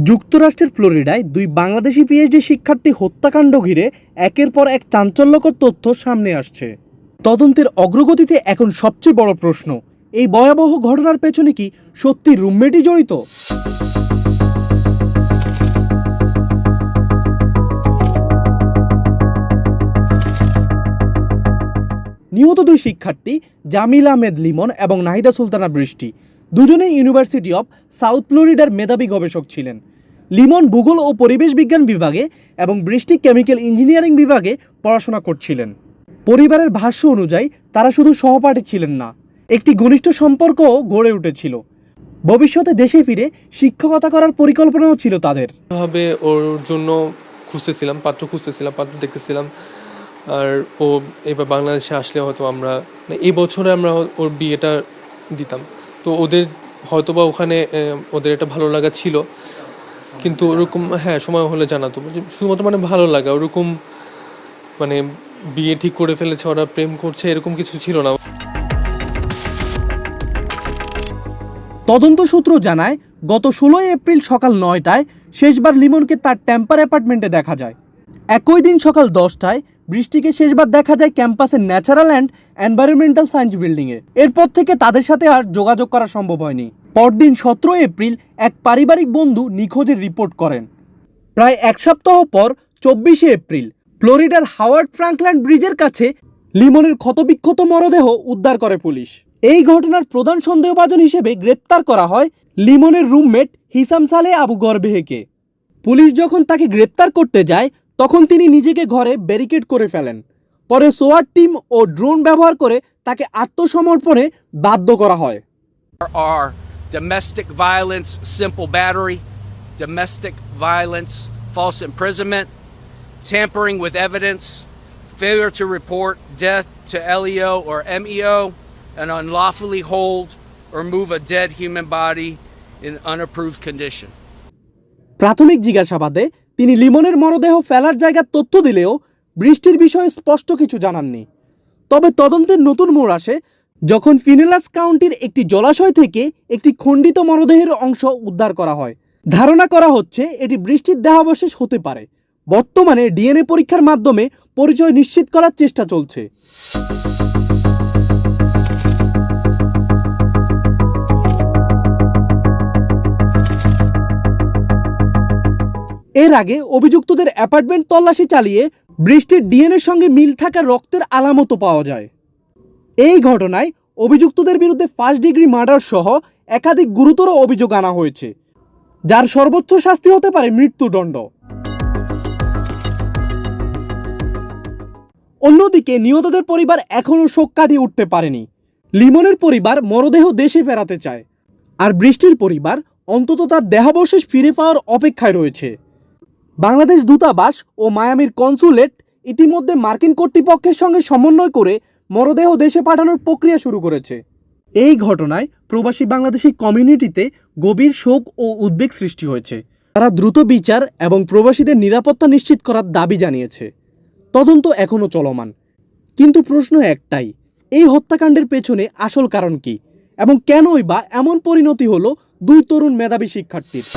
যুক্তরাষ্ট্রের ফ্লোরিডায় দুই বাংলাদেশি পিএইচডি শিক্ষার্থী হত্যাকাণ্ড ঘিরে একের পর এক চাঞ্চল্যকর তথ্য সামনে আসছে। তদন্তের অগ্রগতিতে এখন সবচেয়ে বড় প্রশ্ন, এই ভয়াবহ ঘটনার পেছনে কি সত্যি রুমমেটই জড়িত? নিহত দুই শিক্ষার্থী জামিল আহমেদ লিমন এবং নাহিদা সুলতানা বৃষ্টি দুজনেই ইউনিভার্সিটি অব সাউথ ফ্লোরিডার মেধাবী গবেষক ছিলেন। লিমন ভূগোল ও পরিবেশ বিজ্ঞান বিভাগে এবং বৃষ্টি কেমিক্যাল ইঞ্জিনিয়ারিং বিভাগে পড়াশোনা করছিলেন। পরিবারের ভাষ্য অনুযায়ী তারা শুধু সহপাঠী ছিলেন না, একটি ঘনিষ্ঠ সম্পর্কও গড়ে উঠেছিল। ভবিষ্যতে দেশে ফিরে শিক্ষকতা করার পরিকল্পনাও ছিল তাদের। ভাবে ওর জন্য পাত্র পাত্র দেখতেছিলাম। আর ও এবার বাংলাদেশে আসলে হয়তো আমরা এই বছরে আমরা ওর বিয়েটা দিতাম। তো ওদের হয়তোবা ওখানে ওদের একটা ভালো লাগা ছিল, কিন্তু ওরকম সময় হলে জানাতো। শুধুমাত্র ভালো লাগা, ওরকম বিয়ে ঠিক করে ফেলেছে, ওরা প্রেম করছে, এরকম কিছু ছিল না। তদন্ত সূত্র জানায়, গত 16 এপ্রিল সকাল 9টায় শেষবার লিমনকে তার টেম্পার অ্যাপার্টমেন্টে দেখা যায়। একই দিন সকাল 10টায় বৃষ্টিকে শেষবার দেখা যায় ক্যাম্পাসের ন্যাচারাল অ্যান্ড এনভায়রনমেন্টাল সায়েন্স বিল্ডিংয়ে। এরপর থেকে তাদের সাথে আর যোগাযোগ করা সম্ভব হয়নি। পরদিন 17 এপ্রিল এক পারিবারিক বন্ধু নিখোঁজের রিপোর্ট করেন। প্রায় এক সপ্তাহ পর 24 এপ্রিল ফ্লোরিডার হাওয়ার্ড ফ্রাঙ্কল্যান্ড ব্রিজের কাছে লিমনের ক্ষতবিক্ষত মরদেহ উদ্ধার করে পুলিশ। এই ঘটনার প্রধান সন্দেহভাজন হিসেবে গ্রেপ্তার করা হয় লিমনের রুমমেট হিসাম সালেহ আবু গরবেহকে। পুলিশ যখন তাকে গ্রেপ্তার করতে যায় তখন তিনি নিজেকে ঘরে ব্যারিকেড করে ফেলেন। পরে সোয়াট টিম ও ড্রোন ব্যবহার করে তাকে আত্মসমর্পণে বাধ্য করা হয়। Are domestic violence, simple battery, domestic violence, false imprisonment, tampering with evidence, failure to report death to LEO or MEO, and unlawfully hold or move a dead human body in unapproved condition. প্রাথমিক জিজ্ঞাসাবাদে তিনি লিমনের মরদেহ ফেলার জায়গার তথ্য দিলেও বৃষ্টির বিষয়ে স্পষ্ট কিছু জানাননি। তবে তদন্তের নতুন মোড় আসে যখন পিনেলাস কাউন্টির একটি জলাশয় থেকে একটি খণ্ডিত মরদেহের অংশ উদ্ধার করা হয়। ধারণা করা হচ্ছে এটি বৃষ্টির দেহাবশেষ হতে পারে। বর্তমানে ডিএনএ পরীক্ষার মাধ্যমে পরিচয় নিশ্চিত করার চেষ্টা চলছে। এর আগে অভিযুক্তদের অ্যাপার্টমেন্ট তল্লাশি চালিয়ে বৃষ্টির ডিএনএর সঙ্গে মিল থাকা রক্তের আলামতও পাওয়া যায়। এই ঘটনায় অভিযুক্তদের বিরুদ্ধে ফার্স্ট ডিগ্রি মার্ডার সহ একাধিক গুরুতর অভিযোগ আনা হয়েছে, যার সর্বোচ্চ শাস্তি হতে পারে মৃত্যুদণ্ড। অন্যদিকে নিহতদের পরিবার এখনও শোক কাটিয়ে উঠতে পারেনি। লিমনের পরিবার মরদেহ দেশে ফেরাতে চায়, আর বৃষ্টির পরিবার অন্তত তার দেহাবশেষ ফিরে পাওয়ার অপেক্ষায় রয়েছে। বাংলাদেশ দূতাবাস ও মায়ামির কনসুলেট ইতিমধ্যে মার্কিন কর্তৃপক্ষের সঙ্গে সমন্বয় করে মরদেহ দেশে পাঠানোর প্রক্রিয়া শুরু করেছে। এই ঘটনায় প্রবাসী বাংলাদেশি কমিউনিটিতে গভীর শোক ও উদ্বেগ সৃষ্টি হয়েছে। তারা দ্রুত বিচার এবং প্রবাসীদের নিরাপত্তা নিশ্চিত করার দাবি জানিয়েছে। তদন্ত এখনও চলমান, কিন্তু প্রশ্ন একটাই, এই হত্যাকাণ্ডের পেছনে আসল কারণ কি এবং কেনই বা এমন পরিণতি হলো দুই তরুণ মেধাবী শিক্ষার্থীর?